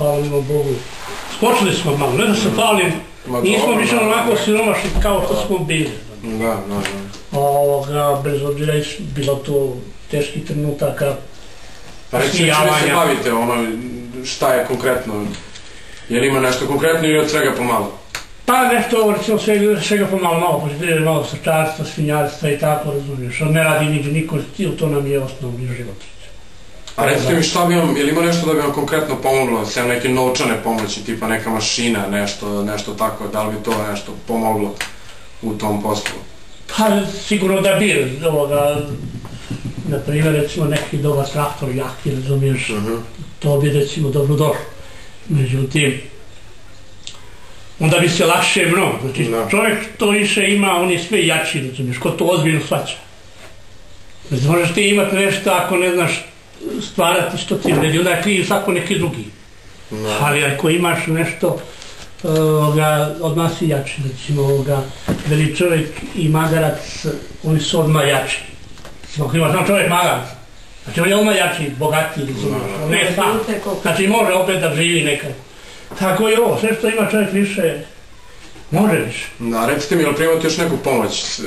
hvala Bogu. Skočili smo malo, ne da se palim, nismo više onako siromašni kao što smo bili. Bez obzira bilo to teških trenutaka. Pa reći čime se bavite, šta je konkretno? Jer ima nešto konkretno ili od svega pomalo? Pa nešto, recimo svega pomalo, malo poljoprivrede, malo stočarstva, svinjarstva i tako, razumiješ. Ne radi niko, to nam je osnovni život. A recite mi šta bi vam, je li ima nešto da bi vam konkretno pomoglo, sem neke novčane pomoći, tipa neka mašina, nešto tako, da li bi to nešto pomoglo u tom poslu? Pa sigurno da bi, na primjer recimo neki dobar traktor, jaki, razumiješ, to bi recimo dobro došlo. Međutim, onda bi se lakše mnogo, znači čovjek to više ima, on je sve jači, razumiješ, ko to ozbiljno shvaća. Znači možeš ti imati nešto ako ne znaš stvarati što ti vredi, onda je kriv svako neki drugi. Ali ako imaš nešto, od nas je jači, recimo, veli čovjek i magarac, oni su odmah jači. Ako imaš čovjek magarac, znači on je odmah jači, bogatiji, ne sam. Znači može opet da živi nekako. Tako je ovo, sve što ima čovjek više, može više. Da, recite mi, je li primate još neku pomoć?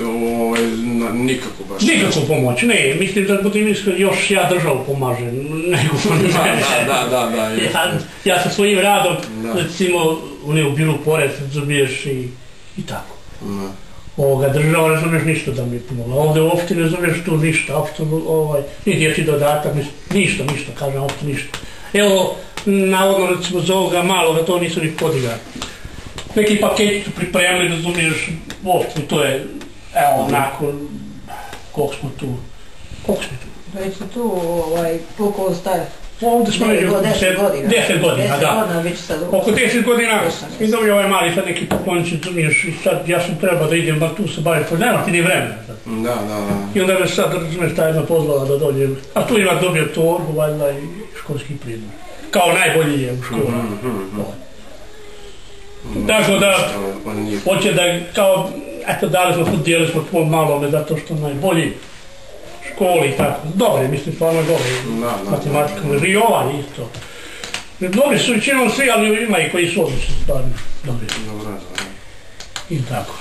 Nikakvu baš? Nikakvu pomoć, ne, mislim da budem iskren, još ja državu pomažem, nego Da. Ja sa svojim radom, recimo, oni ubiru porez, razumiješ i tako. Država ne razumiješ ništa da mi je pomogla, ovdje uopšte ne razumiješ tu ništa, ni dječji dodatak, ništa, kažem, uopšte ništa. Evo, navodno recimo za ovoga maloga, to nisu ni podigali. Neki paketi su pripremili, razumiješ, uopšte to je, evo, onako, koliko smo tu. Već su tu, koliko ostaje? Ovdje smo već 10 godina, da. Oko 10 godina i dobio ovaj mali sad neki poklonici, razumiješ, i sad ja sam trebao da idem, tu se bavim, pa nema ti ni vremena. Da. I onda me sad, razumiješ, ta jedna pozvala da dođem, a tu ima dobio torbu, valjda, i školski prijedlog. Kao najbolji je u školu. Tako da, hoće da, kao, eto, dali smo, dijeli smo tvoj malome, zato što najbolji školi i tako. Dobre, mislim, stvarno dobre, matematika, i ovaj isto. Dobri su većinom svi, ali ima i koji su odlični, stvarno, dobri. I tako.